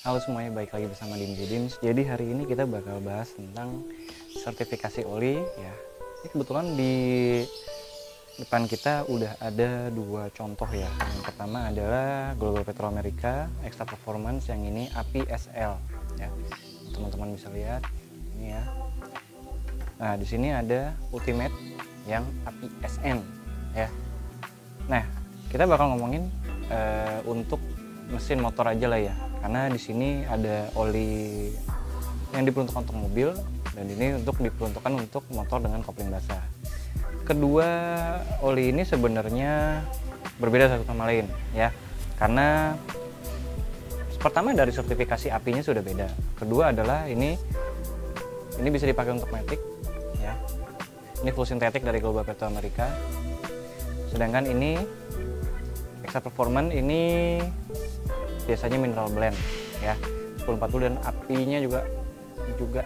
Halo semuanya, baik lagi bersama Dimji Dims. Jadi hari ini kita bakal bahas tentang sertifikasi oli ya. Ini kebetulan di depan kita udah ada dua contoh ya. Yang pertama adalah Global Petrol America Extra Performance, yang ini API SL ya. Teman-teman bisa lihat ini ya. Nah, di sini ada Ultimate yang API SN ya. Nah, kita bakal ngomongin untuk mesin motor aja lah ya, karena di sini ada oli yang diperuntukkan untuk mobil dan ini diperuntukkan untuk motor dengan kopling basah. Kedua oli ini sebenarnya berbeda satu sama lain ya, karena pertama dari sertifikasi API-nya sudah beda. Kedua adalah ini bisa dipakai untuk matic ya. Ini full sintetik dari Global Petrol America. Sedangkan ini Extra Performance ini biasanya mineral blend ya, 1040 dan API-nya juga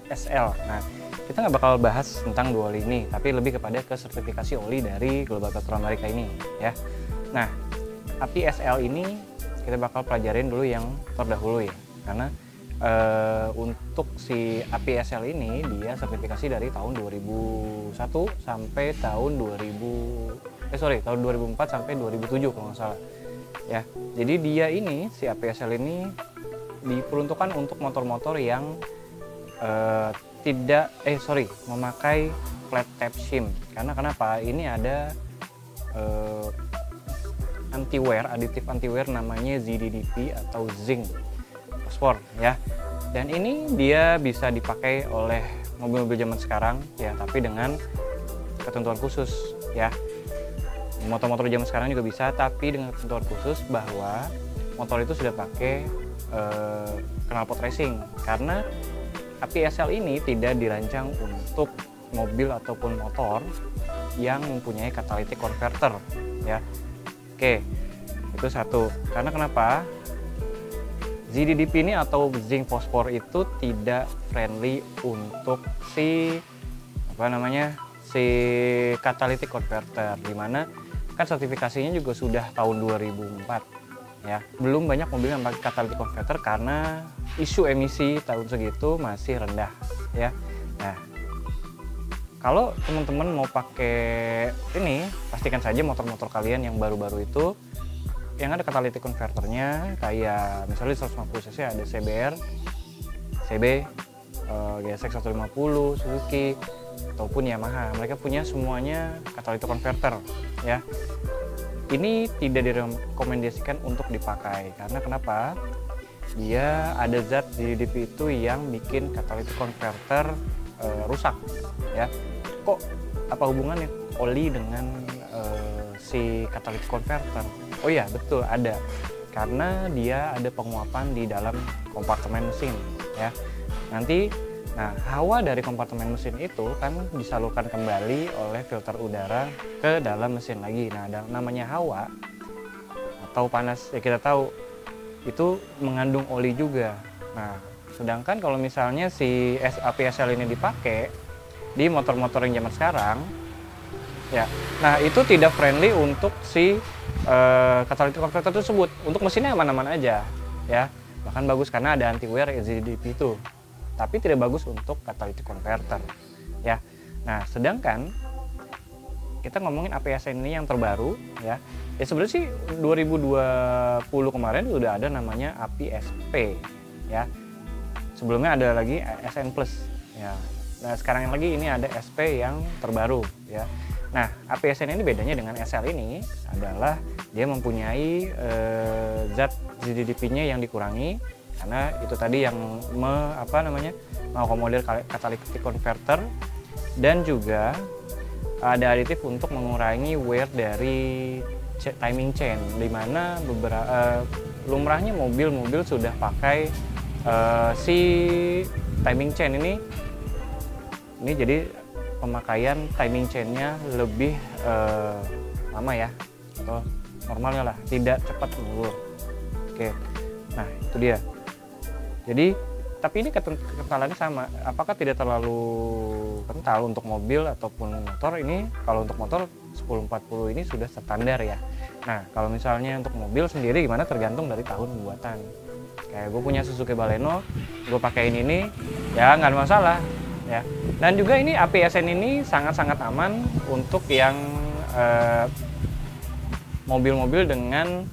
SL. Nah, kita nggak bakal bahas tentang dua oli ini, tapi lebih kepada ke sertifikasi oli dari Global Petrol America ini ya. Nah, API SL ini kita bakal pelajarin dulu yang terdahulu ya, karena untuk si API SL ini dia sertifikasi dari tahun 2001 sampai tahun 2004 sampai 2007 kalau nggak salah ya. Jadi dia ini si APSL ini diperuntukkan untuk motor-motor yang memakai flat tap shim. Karena kenapa? Ini ada aditif anti wear namanya ZDDP atau zinc fosfor ya. Dan ini dia bisa dipakai oleh mobil-mobil zaman sekarang ya, tapi dengan ketentuan khusus ya. Motor-motor zaman sekarang juga bisa, tapi dengan ketentuan khusus bahwa motor itu sudah pakai knalpot racing, karena API SL ini tidak dirancang untuk mobil ataupun motor yang mempunyai catalytic converter ya. Oke, itu satu. Karena kenapa? ZDDP ini atau zinc fosfor itu tidak friendly untuk si catalytic converter, dimana kan sertifikasinya juga sudah tahun 2004 ya. Belum banyak mobil yang pakai catalytic converter karena isu emisi tahun segitu masih rendah ya. Nah, kalau teman-teman mau pakai ini, pastikan saja motor-motor kalian yang baru-baru itu yang ada catalytic converternya, kayak misalnya 150 cc ada CBR, CB, GSX 150, Suzuki ataupun Yamaha, mereka punya semuanya catalytic converter ya. Ini tidak direkomendasikan untuk dipakai karena kenapa? Dia ada zat di DP itu yang bikin catalytic converter rusak ya. Kok apa hubungannya oli dengan si catalytic converter? Oh iya, betul ada, karena dia ada penguapan di dalam kompartemen mesin ya. Nah, hawa dari kompartemen mesin itu kan disalurkan kembali oleh filter udara ke dalam mesin lagi. Nah, namanya hawa atau panas ya, kita tahu itu mengandung oli juga. Nah, sedangkan kalau misalnya si APSL ini dipakai di motor-motor yang zaman sekarang ya, nah itu tidak friendly untuk si catalytic converter tersebut. Untuk mesinnya aman-aman aja ya, bahkan bagus karena ada anti wear ZDP itu, tapi tidak bagus untuk catalytic converter ya. Nah, sedangkan kita ngomongin APSN ini yang terbaru ya. Ya sebenarnya sih 2020 kemarin udah ada namanya APSP ya. Sebelumnya ada lagi SN Plus ya. Nah, sekarang lagi ini ada SP yang terbaru ya. Nah, APSN ini bedanya dengan SL ini adalah dia mempunyai zat ZDDP-nya yang dikurangi, karena itu tadi yang mengakomodir catalytic converter, dan juga ada aditif untuk mengurangi wear dari timing chain, dimana lumrahnya mobil-mobil sudah pakai si timing chain ini jadi pemakaian timing chainnya lebih lama ya, atau normalnya lah, tidak cepat mundur. Oke, nah itu dia. Jadi, tapi ini kentalannya sama. Apakah tidak terlalu kental untuk mobil ataupun motor? Ini kalau untuk motor 1040 ini sudah standar ya. Nah, kalau misalnya untuk mobil sendiri gimana, tergantung dari tahun buatan. Kayak gue punya Suzuki Baleno, gue pakein ini, ya nggak ada masalah. Ya. Dan juga ini APSN ini sangat-sangat aman untuk yang mobil-mobil dengan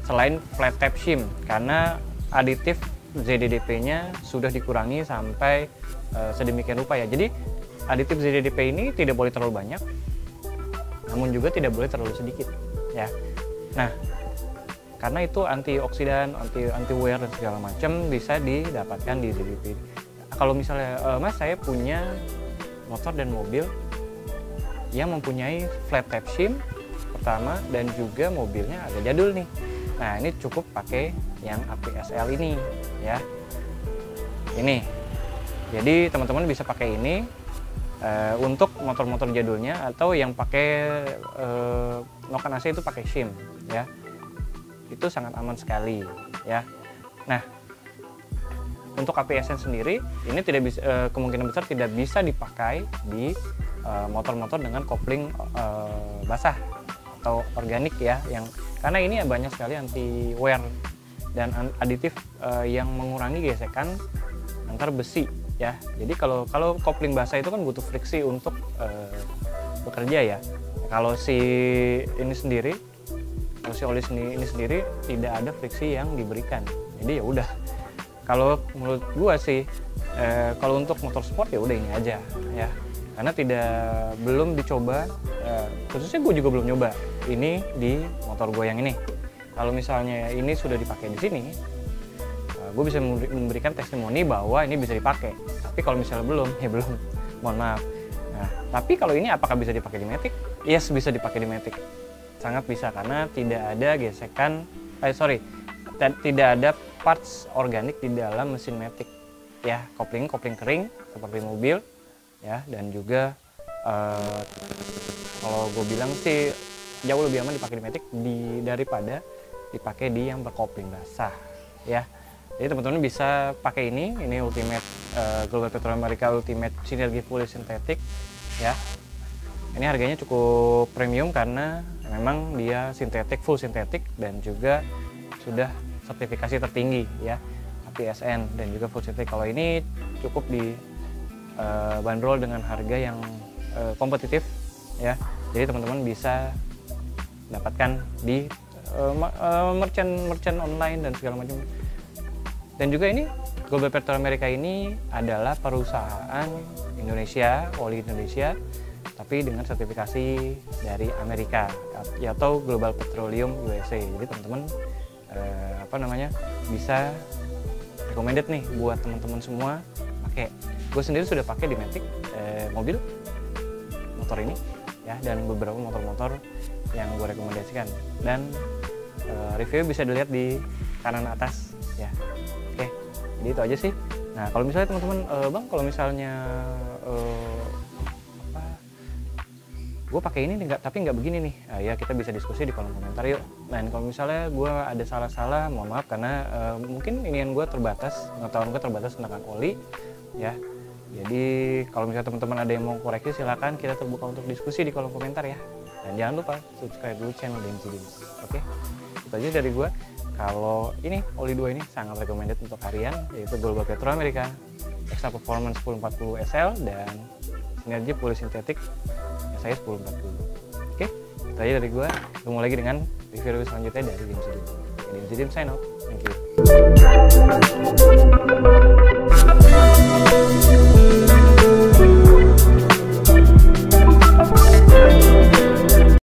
selain flat tap shim, karena aditif ZDDP-nya sudah dikurangi sampai sedemikian rupa ya. Jadi aditif ZDDP ini tidak boleh terlalu banyak, namun juga tidak boleh terlalu sedikit ya. Nah, karena itu antioksidan, anti wear dan segala macam bisa didapatkan di ZDDP. Kalau misalnya Mas, saya punya motor dan mobil yang mempunyai flat tap shim pertama, dan juga mobilnya agak jadul nih. Nah, ini cukup pakai yang APSL ini ya. Ini. Jadi teman-teman bisa pakai ini untuk motor-motor jadulnya, atau yang pakai noken AC itu pakai shim ya. Itu sangat aman sekali ya. Nah, untuk APSN sendiri ini tidak bisa, kemungkinan besar tidak bisa dipakai di motor-motor dengan kopling basah atau organik ya, karena ini banyak sekali anti wear dan aditif yang mengurangi gesekan antar besi ya. Jadi kalau kopling basah itu kan butuh friksi untuk bekerja ya. Kalau si ini sendiri, kalau si oli ini sendiri tidak ada friksi yang diberikan. Jadi ya udah. Kalau menurut gua sih kalau untuk motor sport ya udah ini aja ya. Karena belum dicoba, khususnya gue juga belum nyoba ini di motor gue yang ini. Kalau misalnya ini sudah dipakai di sini, gue bisa memberikan testimoni bahwa ini bisa dipakai. Tapi kalau misalnya belum, ya belum, mohon maaf. Nah, tapi kalau ini apakah bisa dipakai di Matic? Yes, bisa dipakai di Matic. Sangat bisa, karena tidak ada gesekan, tidak ada parts organik di dalam mesin Matic. Ya, kopling kering seperti mobil. Ya, dan juga kalau gue bilang sih jauh lebih aman dipakai di Matic daripada dipakai di yang berkopling basah ya. Jadi teman-teman bisa pakai ini Ultimate Global Petrol America Ultimate Synergy Fully Synthetic ya. Ini harganya cukup premium karena memang dia full sintetik, dan juga sudah sertifikasi tertinggi ya, APSN, dan juga full sintetik. Kalau ini cukup di bandrol dengan harga yang kompetitif ya. Jadi teman-teman bisa dapatkan di merchant online dan segala macam. Dan juga ini Global Petrol America ini adalah perusahaan Indonesia, oli Indonesia, tapi dengan sertifikasi dari Amerika atau Global Petroleum USA. Jadi teman-teman bisa recommended nih buat teman-teman semua pakai. Gue sendiri sudah pakai di Matic mobil, motor ini ya, dan beberapa motor-motor yang gue rekomendasikan, dan review bisa dilihat di kanan atas ya. Oke, jadi itu aja sih. Nah, kalau misalnya teman-teman bang, kalau misalnya gue pakai ini tapi nggak begini nih, ya kita bisa diskusi di kolom komentar yuk. Dan kalau misalnya gue ada salah-salah, mohon maaf, karena mungkin inian gue terbatas, pengetahuan gue terbatas tentang oli ya. Jadi kalau misalnya teman-teman ada yang mau koreksi, silakan, kita terbuka untuk diskusi di kolom komentar ya. Dan jangan lupa subscribe dulu channel DMC Dims. Oke, itu aja dari gue. Kalau ini oli 2 ini sangat recommended untuk harian, yaitu Global Petrol America Extra Performance 1040 SL dan Synergy Fully Synthetic saya 1040. Oke, itu aja dari gue. Ketemu lagi dengan review selanjutnya dari DMC Dims. DMC Dims sign out. Thank you.